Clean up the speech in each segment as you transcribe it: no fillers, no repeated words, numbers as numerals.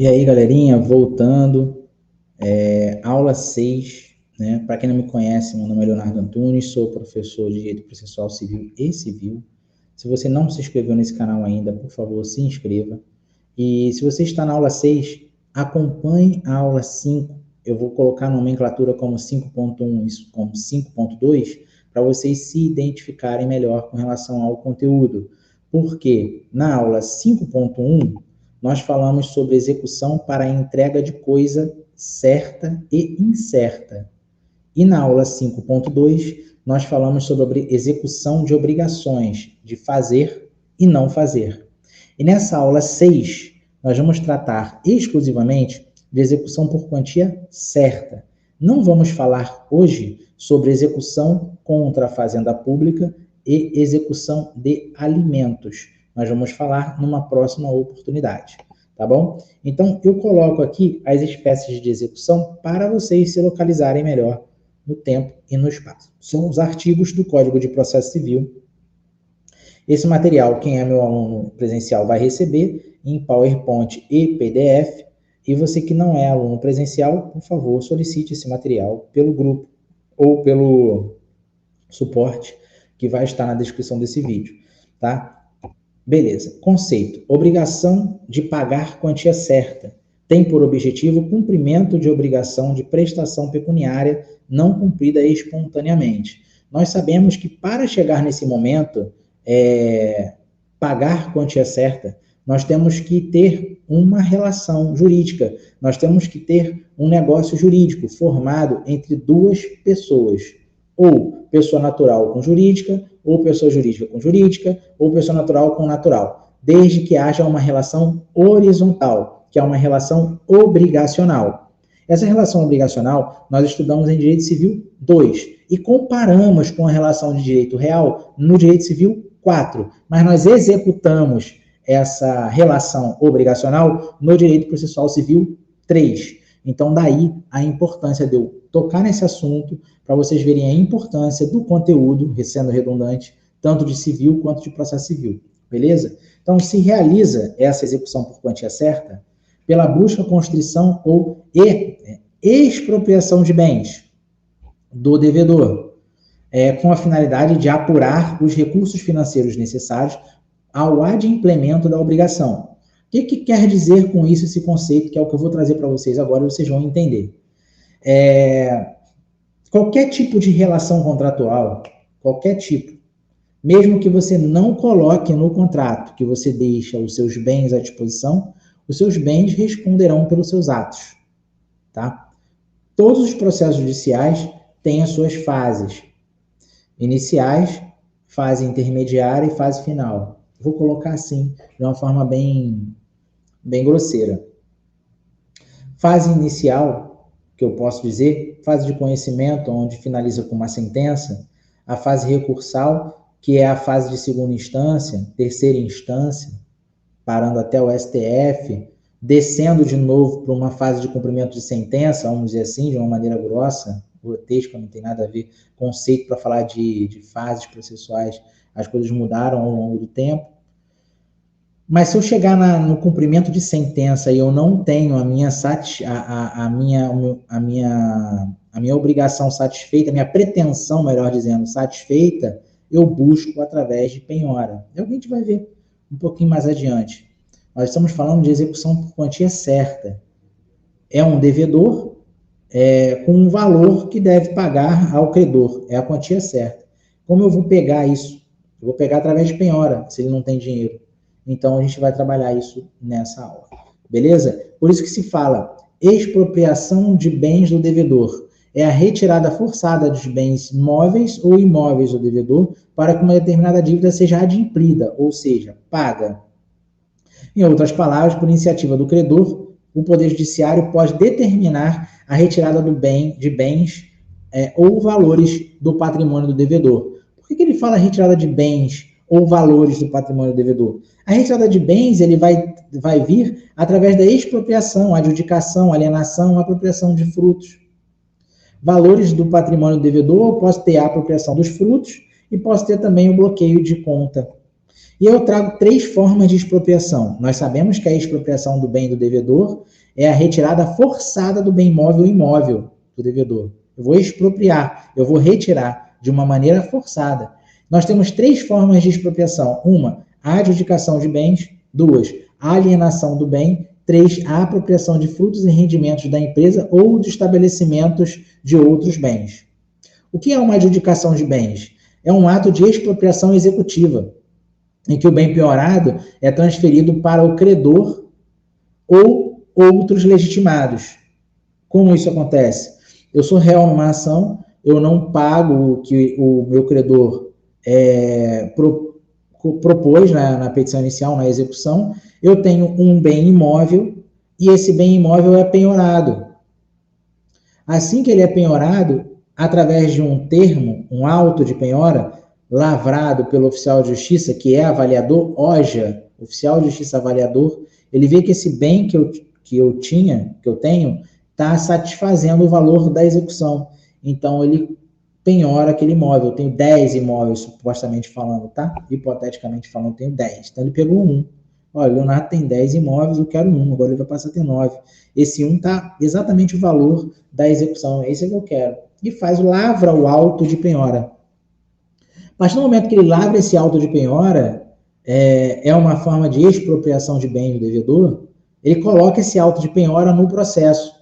E aí, galerinha, voltando, aula 6, né? Para quem não me conhece, meu nome é Leonardo Antunes, sou professor de Direito Processual Civil e Civil. Se você não se inscreveu nesse canal ainda, por favor, se inscreva. E se você está na aula 6, acompanhe a aula 5. Eu vou colocar a nomenclatura como 5.1 e como 5.2, para vocês se identificarem melhor com relação ao conteúdo. Porque na aula 5.1, nós falamos sobre execução para a entrega de coisa certa e incerta. E na aula 5.2, nós falamos sobre execução de obrigações, de fazer e não fazer. E nessa aula 6, nós vamos tratar exclusivamente de execução por quantia certa. Não vamos falar hoje sobre execução contra a fazenda pública e execução de alimentos. Nós vamos falar numa próxima oportunidade, tá bom? Então, eu coloco aqui as espécies de execução para vocês se localizarem melhor no tempo e no espaço. São os artigos do Código de Processo Civil. Esse material, quem é meu aluno presencial vai receber em PowerPoint e PDF, e você que não é aluno presencial, por favor, solicite esse material pelo grupo ou pelo suporte que vai estar na descrição desse vídeo, tá? Beleza. Conceito. Obrigação de pagar quantia certa. Tem por objetivo o cumprimento de obrigação de prestação pecuniária não cumprida espontaneamente. Nós sabemos que para chegar nesse momento, pagar quantia certa, nós temos que ter uma relação jurídica, nós temos que ter um negócio jurídico formado entre duas pessoas, ou pessoa natural com jurídica, ou pessoa jurídica com jurídica, ou pessoa natural com natural, desde que haja uma relação horizontal, que é uma relação obrigacional. Essa relação obrigacional nós estudamos em Direito Civil 2 e comparamos com a relação de direito real no Direito Civil 4, mas nós executamos essa relação obrigacional no Direito Processual Civil 3. Então, daí a importância de eu tocar nesse assunto, para vocês verem a importância do conteúdo, sendo redundante, tanto de civil quanto de processo civil, beleza? Então, se realiza essa execução por quantia certa pela busca, constrição ou expropriação de bens do devedor, com a finalidade de apurar os recursos financeiros necessários ao adimplemento da obrigação. O que quer dizer com isso esse conceito, que é o que eu vou trazer para vocês agora, vocês vão entender. Qualquer tipo de relação contratual, qualquer tipo, mesmo que você não coloque no contrato que você deixa os seus bens à disposição, os seus bens responderão pelos seus atos, tá? Todos os processos judiciais têm as suas fases iniciais, fase intermediária e fase final. Vou colocar assim, de uma forma bem grosseira. Fase inicial, que eu posso dizer, fase de conhecimento, onde finaliza com uma sentença, a fase recursal, que é a fase de segunda instância, terceira instância, parando até o STF, descendo de novo para uma fase de cumprimento de sentença, vamos dizer assim, de uma maneira grossa, grotesca, não tem nada a ver, conceito para falar de fases processuais, as coisas mudaram ao longo do tempo. Mas se eu chegar no cumprimento de sentença e eu não tenho a minha obrigação satisfeita, a minha pretensão, melhor dizendo, satisfeita, eu busco através de penhora. É o que a gente vai ver um pouquinho mais adiante. Nós estamos falando de execução por quantia certa. É um devedor com um valor que deve pagar ao credor. É a quantia certa. Como eu vou pegar isso? Eu vou pegar através de penhora, se ele não tem dinheiro. Então, a gente vai trabalhar isso nessa aula. Beleza? Por isso que se fala expropriação de bens do devedor. É a retirada forçada dos bens móveis ou imóveis do devedor para que uma determinada dívida seja adimplida, ou seja, paga. Em outras palavras, por iniciativa do credor, o Poder Judiciário pode determinar a retirada de bens ou valores do patrimônio do devedor. Por que ele fala retirada de bens ou valores do patrimônio do devedor? A retirada de bens ele vai vir através da expropriação, adjudicação, alienação, apropriação de frutos. Valores do patrimônio do devedor, eu posso ter a apropriação dos frutos e posso ter também o bloqueio de conta. E eu trago 3 formas de expropriação. Nós sabemos que a expropriação do bem do devedor é a retirada forçada do bem móvel ou imóvel do devedor. Eu vou expropriar, eu vou retirar de uma maneira forçada. Nós temos 3 formas de expropriação. Uma, a adjudicação de bens. 2, a alienação do bem. 3, a apropriação de frutos e rendimentos da empresa ou de estabelecimentos de outros bens. O que é uma adjudicação de bens? É um ato de expropriação executiva, em que o bem penhorado é transferido para o credor ou outros legitimados. Como isso acontece? Eu sou réu numa ação, eu não pago o que o meu credor propôs na petição inicial, na execução, eu tenho um bem imóvel e esse bem imóvel é penhorado. Assim que ele é penhorado, através de um termo, um auto de penhora, lavrado pelo oficial de justiça, que é avaliador, OJA, oficial de justiça avaliador, ele vê que esse bem que eu tenho, está satisfazendo o valor da execução. Então, ele penhora aquele imóvel. Eu tenho 10 imóveis, supostamente falando, tá? Hipoteticamente falando, eu tenho 10. Então, ele pegou um. Olha, o Leonardo tem 10 imóveis, eu quero um, agora ele vai passar a ter 9. Esse um está exatamente o valor da execução, esse é que eu quero. E lavra o auto de penhora. Mas no momento que ele lavra esse auto de penhora, é uma forma de expropriação de bem do devedor, ele coloca esse auto de penhora no processo.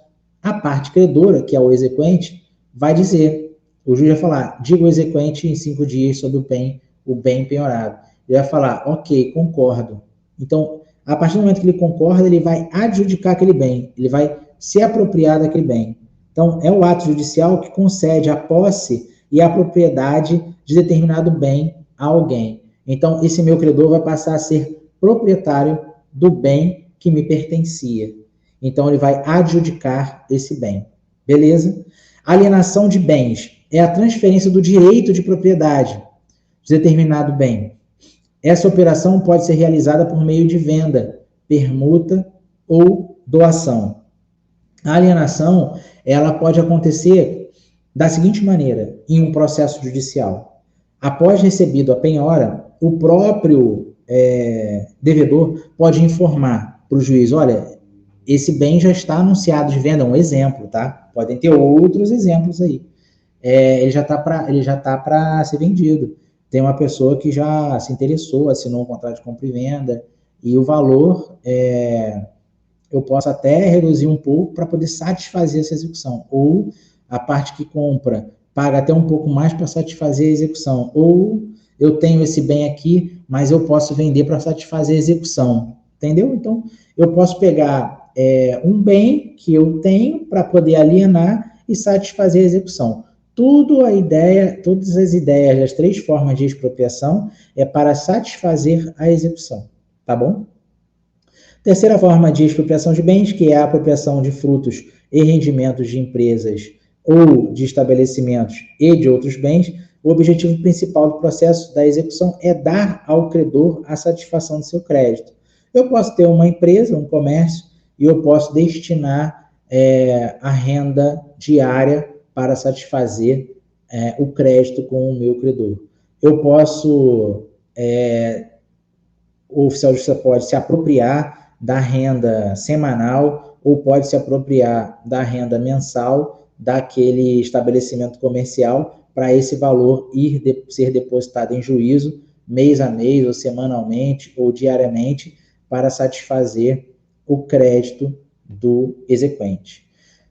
A parte credora, que é o exequente, vai dizer, o juiz vai falar, diga o exequente em 5 dias sobre o bem penhorado. Ele vai falar, ok, concordo. Então, a partir do momento que ele concorda, ele vai adjudicar aquele bem, ele vai se apropriar daquele bem. Então, é o ato judicial que concede a posse e a propriedade de determinado bem a alguém. Então, esse meu credor vai passar a ser proprietário do bem que me pertencia. Então, ele vai adjudicar esse bem. Beleza? Alienação de bens é a transferência do direito de propriedade de determinado bem. Essa operação pode ser realizada por meio de venda, permuta ou doação. A alienação, ela pode acontecer da seguinte maneira, em um processo judicial. Após recebido a penhora, o próprio devedor pode informar para o juiz, olha, esse bem já está anunciado de venda, um exemplo, tá? Podem ter outros exemplos aí. Ele já está para ser vendido. Tem uma pessoa que já se interessou, assinou um contrato de compra e venda, e o valor eu posso até reduzir um pouco para poder satisfazer essa execução. Ou a parte que compra paga até um pouco mais para satisfazer a execução. Ou eu tenho esse bem aqui, mas eu posso vender para satisfazer a execução. Entendeu? Então, eu posso pegar um bem que eu tenho para poder alienar e satisfazer a execução. Todas as ideias das 3 formas de expropriação é para satisfazer a execução, tá bom? Terceira forma de expropriação de bens, que é a apropriação de frutos e rendimentos de empresas ou de estabelecimentos e de outros bens. O objetivo principal do processo da execução é dar ao credor a satisfação do seu crédito. Eu posso ter uma empresa, um comércio, e eu posso destinar a renda diária para satisfazer o crédito com o meu credor. O oficial de justiça pode se apropriar da renda semanal ou pode se apropriar da renda mensal daquele estabelecimento comercial para esse valor ser depositado em juízo mês a mês, ou semanalmente, ou diariamente, para satisfazer o crédito do exequente.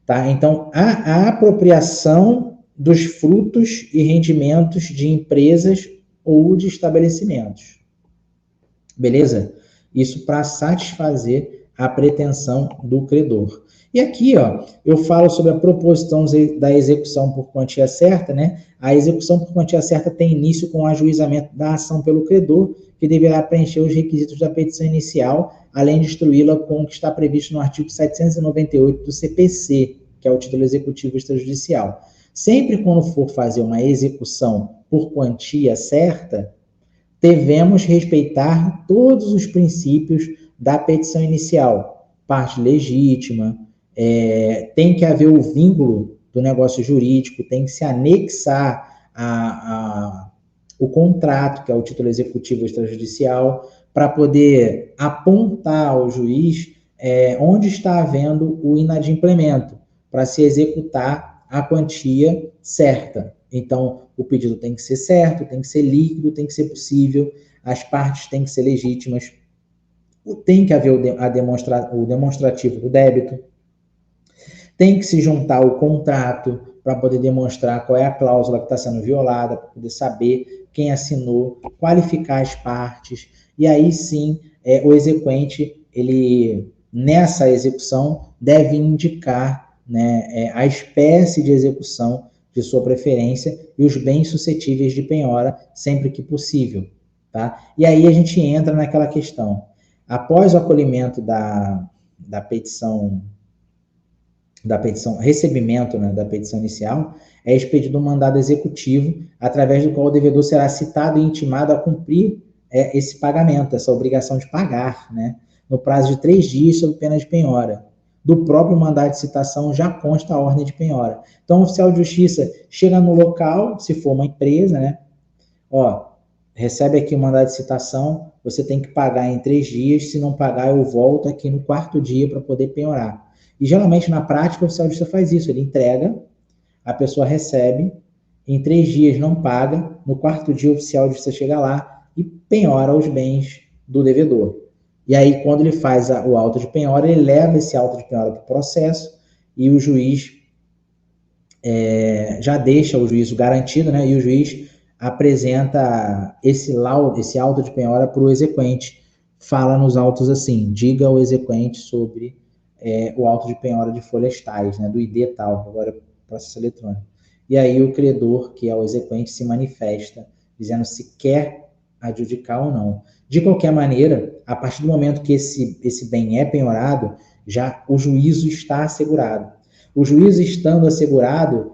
Tá? Então, a apropriação dos frutos e rendimentos de empresas ou de estabelecimentos. Beleza? Isso para satisfazer a pretensão do credor. E aqui, ó, eu falo sobre a proposição da execução por quantia certa, né? A execução por quantia certa tem início com o ajuizamento da ação pelo credor, que deverá preencher os requisitos da petição inicial, além de instruí-la com o que está previsto no artigo 798 do CPC, que é o título executivo extrajudicial. Sempre quando for fazer uma execução por quantia certa, devemos respeitar todos os princípios da petição inicial. Parte legítima, tem que haver o vínculo do negócio jurídico, tem que se anexar o contrato, que é o título executivo extrajudicial, para poder apontar ao juiz onde está havendo o inadimplemento, para se executar a quantia certa. Então, o pedido tem que ser certo, tem que ser líquido, tem que ser possível, as partes têm que ser legítimas, tem que haver o demonstrativo do débito, tem que se juntar o contrato para poder demonstrar qual é a cláusula que está sendo violada, para poder saber quem assinou, qualificar as partes, e aí sim o exequente, ele nessa execução deve indicar, né, a espécie de execução de sua preferência e os bens suscetíveis de penhora sempre que possível, tá? E aí a gente entra naquela questão. Após o acolhimento da petição, recebimento, né, da petição inicial, é expedido um mandado executivo, através do qual o devedor será citado e intimado a cumprir esse pagamento, essa obrigação de pagar, né, no prazo de 3 dias, sob pena de penhora. Do próprio mandado de citação já consta a ordem de penhora. Então, o oficial de justiça chega no local, se for uma empresa, né, recebe aqui o mandado de citação, você tem que pagar em 3 dias, se não pagar, eu volto aqui no 4º dia para poder penhorar. E geralmente, na prática, o oficial de justiça faz isso, ele entrega, a pessoa recebe, em 3 dias não paga, no 4º dia o oficial de justiça chega lá e penhora os bens do devedor. E aí, quando ele faz o auto de penhora, ele leva esse auto de penhora para o processo e o juiz já deixa o juízo garantido, né? E o juiz apresenta esse auto de penhora para o exequente. Fala nos autos assim: diga ao exequente sobre o auto de penhora de folhas tais, né? Do ID tal, agora processo eletrônico. E aí o credor, que é o exequente, se manifesta, dizendo se quer adjudicar ou não. De qualquer maneira, a partir do momento que esse bem é penhorado, já o juízo está assegurado. O juízo estando assegurado,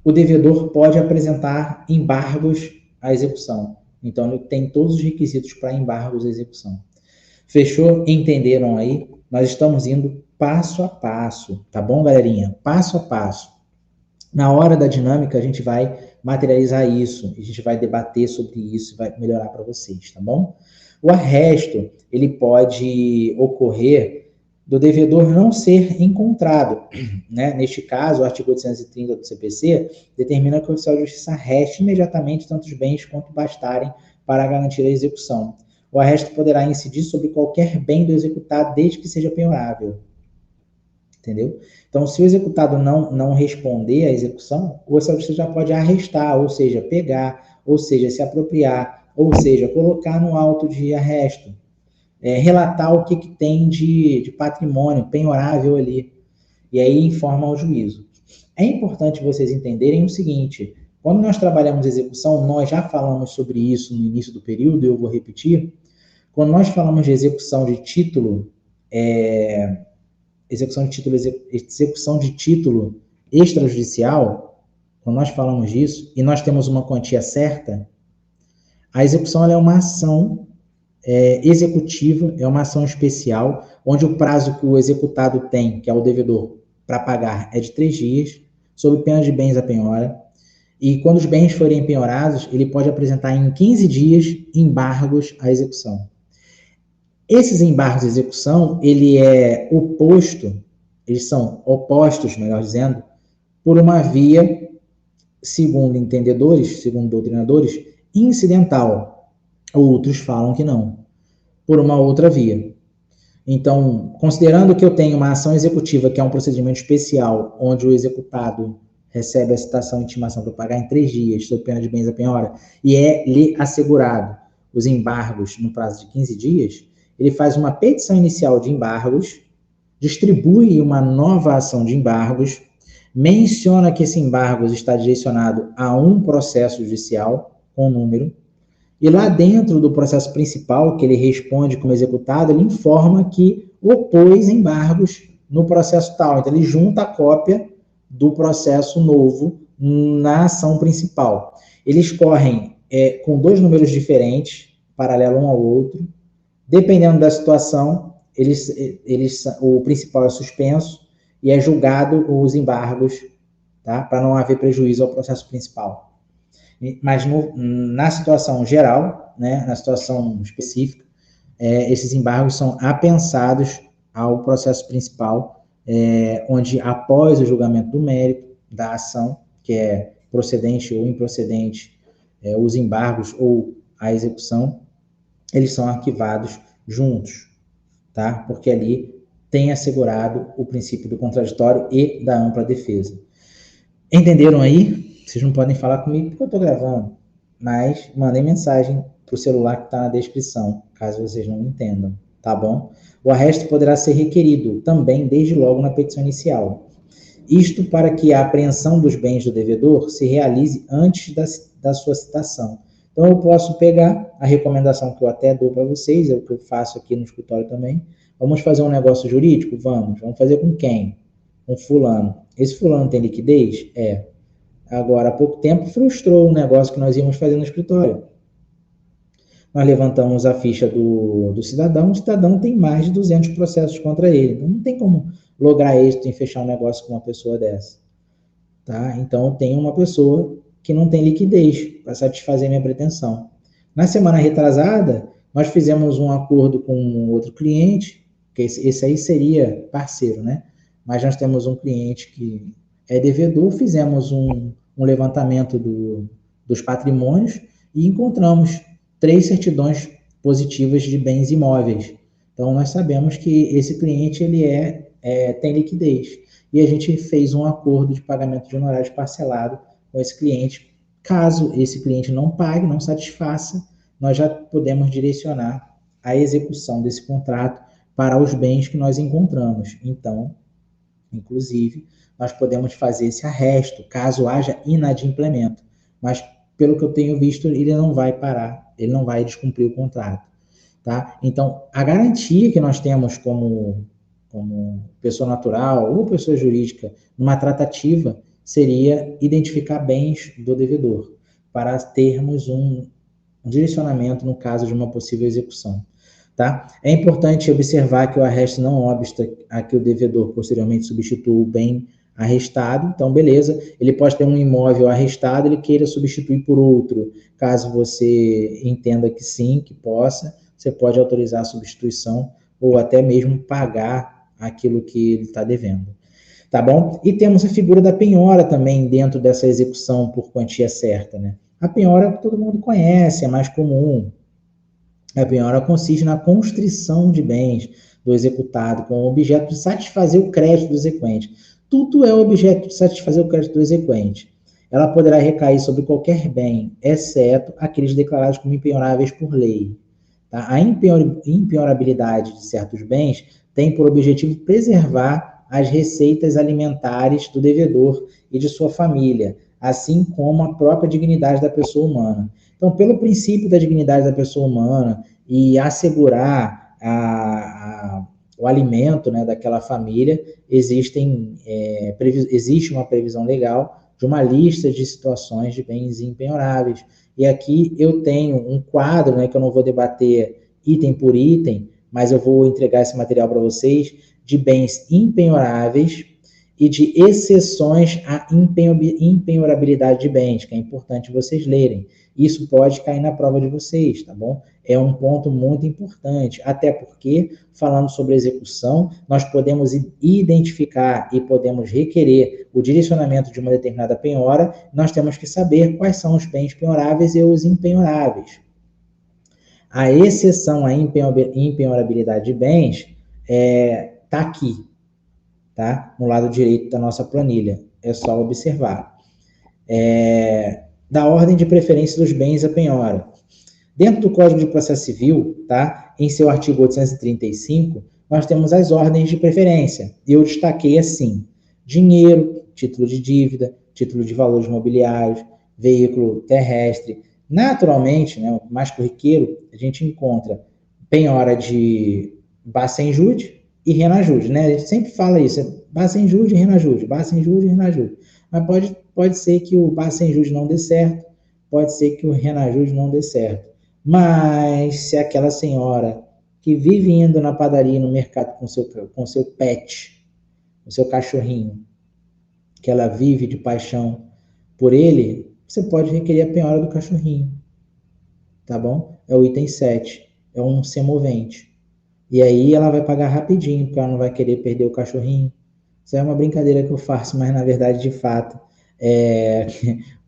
o devedor pode apresentar embargos à execução. Então, ele tem todos os requisitos para embargos à execução. Fechou? Entenderam aí? Nós estamos indo passo a passo, tá bom, galerinha? Passo a passo. Na hora da dinâmica, a gente vai materializar isso, a gente vai debater sobre isso, vai melhorar para vocês, tá bom? O arresto, ele pode ocorrer do devedor não ser encontrado, né? Neste caso, o artigo 830 do CPC determina que o oficial de justiça arreste imediatamente tantos bens quanto bastarem para garantir a execução. O arresto poderá incidir sobre qualquer bem do executado, desde que seja penhorável. Entendeu? Então, se o executado não responder à execução, o oficial de justiça já pode arrestar, ou seja, pegar, ou seja, se apropriar, ou seja, colocar no auto de arresto, relatar o que tem de patrimônio penhorável ali, e aí informa ao juízo. É importante vocês entenderem o seguinte: quando nós trabalhamos execução, nós já falamos sobre isso no início do período, e eu vou repetir. Quando nós falamos de execução de título, execução de título extrajudicial, quando nós falamos disso, e nós temos uma quantia certa, a execução ela é uma ação executiva, é uma ação especial, onde o prazo que o executado tem, que é o devedor, para pagar é de 3 dias, sob pena de bens à penhora, e quando os bens forem penhorados, ele pode apresentar em 15 dias embargos à execução. Esses embargos de execução, eles são opostos, melhor dizendo, por uma via, segundo entendedores, segundo doutrinadores, incidental. Outros falam que não, por uma outra via. Então, considerando que eu tenho uma ação executiva, que é um procedimento especial, onde o executado recebe a citação e intimação para pagar em 3 dias, sob pena de bens à penhora, e lhe assegurado os embargos no prazo de 15 dias, ele faz uma petição inicial de embargos, distribui uma nova ação de embargos, menciona que esse embargo está direcionado a um processo judicial com número, e lá dentro do processo principal, que ele responde como executado, ele informa que opôs embargos no processo tal. Então, ele junta a cópia do processo novo na ação principal. Eles correm com 2 números diferentes, paralelo um ao outro. Dependendo da situação, o principal é suspenso e é julgado os embargos, tá? Para não haver prejuízo ao processo principal. Mas na situação geral, né, na situação específica, esses embargos são apensados ao processo principal, onde após o julgamento do mérito da ação, que é procedente ou improcedente, os embargos ou a execução, eles são arquivados juntos, tá? Porque ali tem assegurado o princípio do contraditório e da ampla defesa. Entenderam aí? Vocês não podem falar comigo porque eu estou gravando, mas mandem mensagem para o celular que está na descrição, caso vocês não entendam, tá bom? O arresto poderá ser requerido também desde logo na petição inicial. Isto para que a apreensão dos bens do devedor se realize antes da sua citação. Então, eu posso pegar a recomendação que eu até dou para vocês, é o que eu faço aqui no escritório também. Vamos fazer um negócio jurídico? Vamos. Vamos fazer com quem? Com fulano. Esse fulano tem liquidez? Agora, há pouco tempo, frustrou o negócio que nós íamos fazer no escritório. Nós levantamos a ficha do cidadão, o cidadão tem mais de 200 processos contra ele. Então, não tem como lograr êxito em fechar um negócio com uma pessoa dessa. Tá? Então, tem uma pessoa que não tem liquidez para satisfazer minha pretensão. Na semana retrasada, nós fizemos um acordo com outro cliente, que esse aí seria parceiro, né? Mas nós temos um cliente que é devedor, fizemos um levantamento dos patrimônios e encontramos 3 certidões positivas de bens imóveis. Então, nós sabemos que esse cliente ele tem liquidez. E a gente fez um acordo de pagamento de honorários parcelado com esse cliente. Caso esse cliente não pague, não satisfaça, nós já podemos direcionar a execução desse contrato para os bens que nós encontramos. Então, inclusive, nós podemos fazer esse arresto, caso haja inadimplemento. Mas, pelo que eu tenho visto, ele não vai parar, ele não vai descumprir o contrato. Tá? Então, a garantia que nós temos como pessoa natural ou pessoa jurídica numa tratativa seria identificar bens do devedor, para termos um direcionamento no caso de uma possível execução. Tá? É importante observar que o arresto não obsta a que o devedor posteriormente substitua o bem arrestado. Então, beleza, ele pode ter um imóvel arrestado, ele queira substituir por outro. Caso você entenda que sim, que possa, você pode autorizar a substituição ou até mesmo pagar aquilo que ele está devendo. Tá bom? E temos a figura da penhora também dentro dessa execução por quantia certa, né? A penhora todo mundo conhece, é mais comum. A penhora consiste na constrição de bens do executado com o objeto de satisfazer o crédito do exequente. Tudo é objeto de satisfazer o crédito do exequente. Ela poderá recair sobre qualquer bem, exceto aqueles declarados como impenhoráveis por lei. Tá? A impenhorabilidade de certos bens tem por objetivo preservar as receitas alimentares do devedor e de sua família, assim como a própria dignidade da pessoa humana. Então, pelo princípio da dignidade da pessoa humana e assegurar o alimento, né, daquela família, existe uma previsão legal de uma lista de situações de bens impenhoráveis. E aqui eu tenho um quadro, né, que eu não vou debater item por item, mas eu vou entregar esse material para vocês, de bens impenhoráveis e de exceções à impenhorabilidade de bens, que é importante vocês lerem. Isso pode cair na prova de vocês, tá bom? É um ponto muito importante, até porque, falando sobre execução, nós podemos identificar e podemos requerer o direcionamento de uma determinada penhora, nós temos que saber quais são os bens penhoráveis e os impenhoráveis. A exceção à impenhorabilidade de bens está aqui, tá? No lado direito da nossa planilha. É só observar. Da ordem de preferência dos bens à penhora. Dentro do Código de Processo Civil, tá? Em seu artigo 835, nós temos as ordens de preferência. Eu destaquei assim: dinheiro, título de dívida, título de valores mobiliários, veículo terrestre. Naturalmente, né, o mais corriqueiro, a gente encontra penhora de Bacen-Jude e Renajude, né? A gente sempre fala isso, Bacen-Jude e Renajude, Bacen-Jude e Renajude. Mas pode ser que o Bacen-Jude não dê certo, pode ser que o Renajude não dê certo. Mas se aquela senhora que vive indo na padaria, no mercado com seu pet, o seu cachorrinho, que ela vive de paixão por ele, você pode requerer a penhora do cachorrinho, tá bom? É o item 7, é um semovente. E aí ela vai pagar rapidinho, porque ela não vai querer perder o cachorrinho. Isso é uma brincadeira que eu faço, mas na verdade, de fato,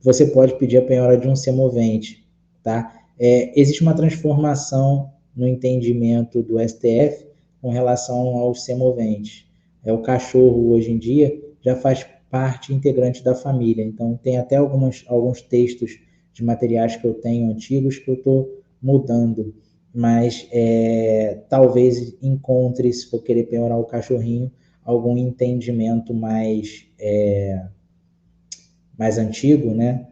você pode pedir a penhora de um semovente, tá? Existe uma transformação no entendimento do STF com relação aos semoventes. O cachorro, hoje em dia, já faz parte integrante da família. Então, tem até alguns textos de materiais que eu tenho antigos que eu estou mudando. Mas talvez encontre, se for querer penhorar o cachorrinho, algum entendimento mais antigo, né?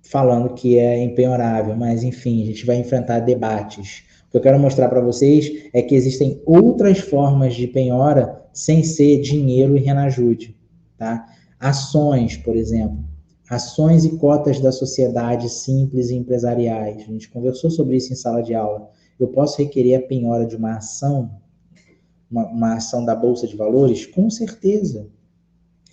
Falando que é empenhorável, mas enfim, a gente vai enfrentar debates. O que eu quero mostrar para vocês é que existem outras formas de penhora sem ser dinheiro e renajude, tá? Ações, por exemplo, ações e cotas da sociedade simples e empresariais. A gente conversou sobre isso em sala de aula. Eu posso requerer a penhora de uma ação, uma ação da Bolsa de Valores? Com certeza,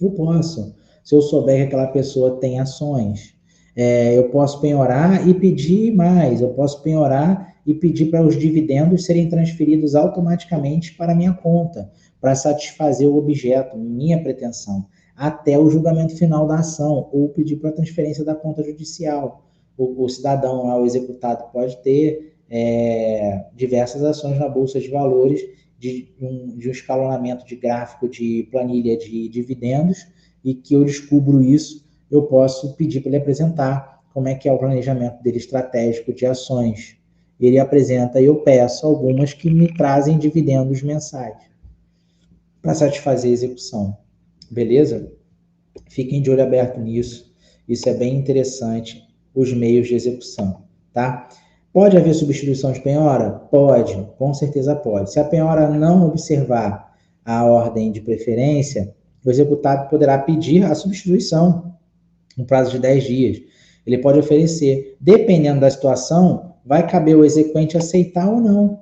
eu posso. Se eu souber que aquela pessoa tem ações, eu posso penhorar e pedir mais. Eu posso penhorar e pedir para os dividendos serem transferidos automaticamente para a minha conta, para satisfazer o objeto, minha pretensão, até o julgamento final da ação, ou pedir para transferência da conta judicial. O cidadão lá, o executado, pode ter diversas ações na Bolsa de Valores de um escalonamento de gráfico de planilha de dividendos, e que eu descubro isso, eu posso pedir para ele apresentar como é que é o planejamento dele estratégico de ações. Ele apresenta e eu peço algumas que me trazem dividendos mensais para satisfazer a execução. Beleza? Fiquem de olho aberto nisso. Isso é bem interessante, os meios de execução, tá? Pode haver substituição de penhora? Pode, com certeza pode. Se a penhora não observar a ordem de preferência, o executado poderá pedir a substituição no prazo de 10 dias. Ele pode oferecer. Dependendo da situação, vai caber ao exequente aceitar ou não,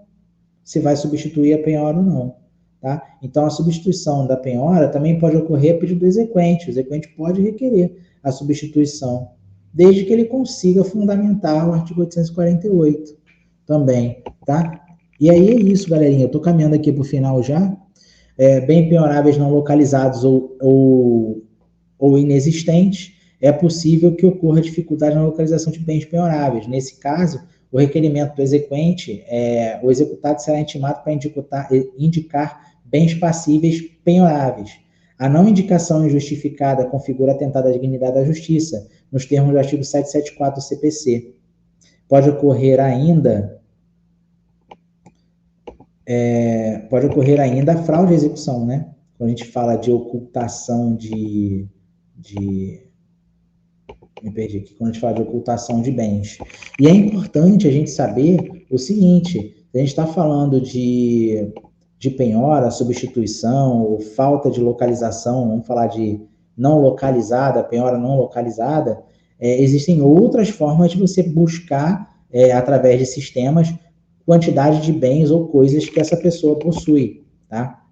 se vai substituir a penhora ou não. Tá? Então, a substituição da penhora também pode ocorrer a pedido do exequente. O exequente pode requerer a substituição, desde que ele consiga fundamentar o artigo 848 também. Tá? E aí é isso, galerinha. Eu estou caminhando aqui para o final já. Bem penhoráveis não localizados ou inexistentes, é possível que ocorra dificuldade na localização de bens penhoráveis. Nesse caso, o requerimento do exequente, o executado será intimado para indicar bens passíveis penhoráveis. A não indicação injustificada configura atentado à dignidade da justiça, nos termos do artigo 774 do CPC. Pode ocorrer ainda a fraude à execução, né? Quando a gente fala de ocultação me perdi aqui, quando a gente fala de ocultação de bens. E é importante a gente saber o seguinte: a gente está falando de penhora, substituição, ou falta de localização, vamos falar de não localizada, penhora não localizada, existem outras formas de você buscar, através de sistemas, quantidade de bens ou coisas que essa pessoa possui, tá?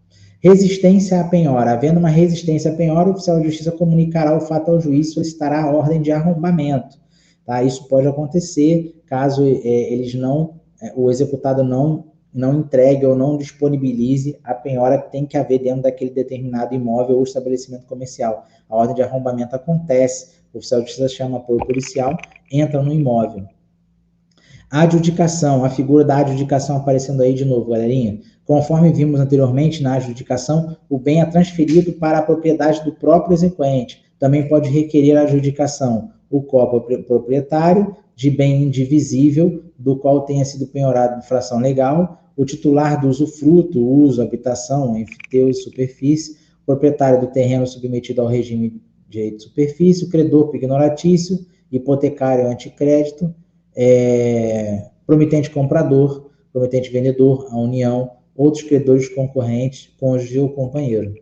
Resistência à penhora. Havendo uma resistência à penhora, o oficial de justiça comunicará o fato ao juiz e solicitará a ordem de arrombamento. Tá? Isso pode acontecer caso o executado não entregue ou não disponibilize a penhora que tem que haver dentro daquele determinado imóvel ou estabelecimento comercial. A ordem de arrombamento acontece, o oficial de justiça chama apoio policial, entra no imóvel. Adjudicação, a figura da adjudicação aparecendo aí de novo, galerinha. Conforme vimos anteriormente, na adjudicação, o bem é transferido para a propriedade do próprio exequente. Também pode requerer a adjudicação o coproprietário de bem indivisível, do qual tenha sido penhorado de fração legal, o titular do usufruto, uso, habitação, enfiteu e superfície, o proprietário do terreno submetido ao regime de direito de superfície, o credor ignoratício, hipotecário anticrédito, promitente comprador, promitente vendedor, a união, outros credores concorrentes, cônjuge ou companheiro.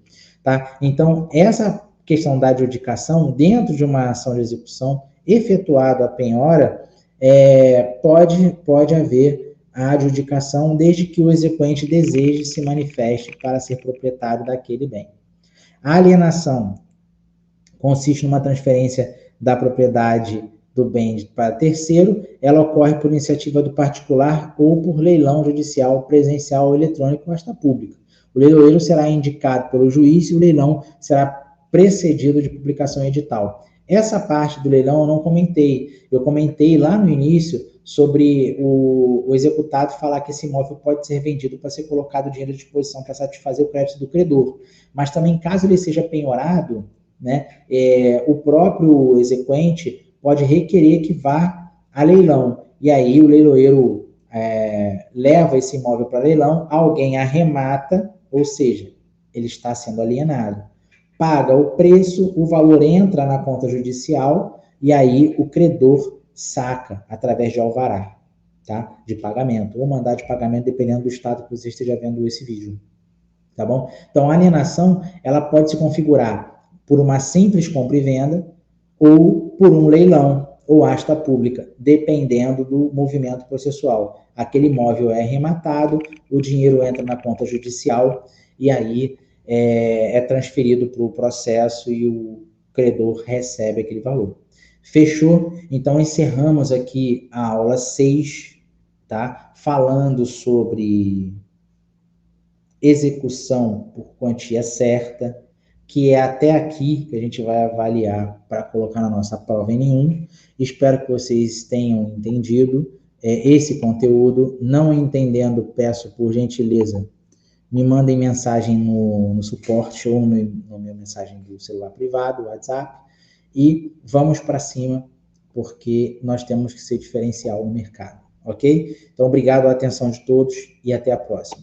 Tá? Então, essa questão da adjudicação, dentro de uma ação de execução efetuada a penhora, pode haver a adjudicação desde que o exequente deseje se manifeste para ser proprietário daquele bem. A alienação consiste numa transferência da propriedade do bem para terceiro, ela ocorre por iniciativa do particular ou por leilão judicial, presencial ou eletrônico ou asta pública. O leiloeiro será indicado pelo juiz e o leilão será precedido de publicação em edital. Essa parte do leilão eu não comentei. Eu comentei lá no início sobre o executado falar que esse imóvel pode ser vendido para ser colocado dinheiro à disposição para satisfazer o crédito do credor. Mas também, caso ele seja penhorado, né, o próprio exequente pode requerer que vá a leilão. E aí o leiloeiro leva esse imóvel para leilão, alguém arremata, ou seja, ele está sendo alienado. Paga o preço, o valor entra na conta judicial e aí o credor saca através de alvará, tá? De pagamento, ou mandado de pagamento, dependendo do estado que você esteja vendo esse vídeo, tá bom? Então, a alienação, ela pode se configurar por uma simples compra e venda ou por um leilão ou asta pública, dependendo do movimento processual. Aquele imóvel é arrematado, o dinheiro entra na conta judicial e aí é transferido para o processo e o credor recebe aquele valor. Fechou? Então, encerramos aqui a aula 6, tá? Falando sobre execução por quantia certa, que é até aqui que a gente vai avaliar para colocar na nossa prova N1. Espero que vocês tenham entendido esse conteúdo. Não entendendo, peço por gentileza, me mandem mensagem no suporte ou na minha mensagem do celular privado, WhatsApp, e vamos para cima, porque nós temos que ser diferencial no mercado, ok? Então, obrigado pela atenção de todos e até a próxima.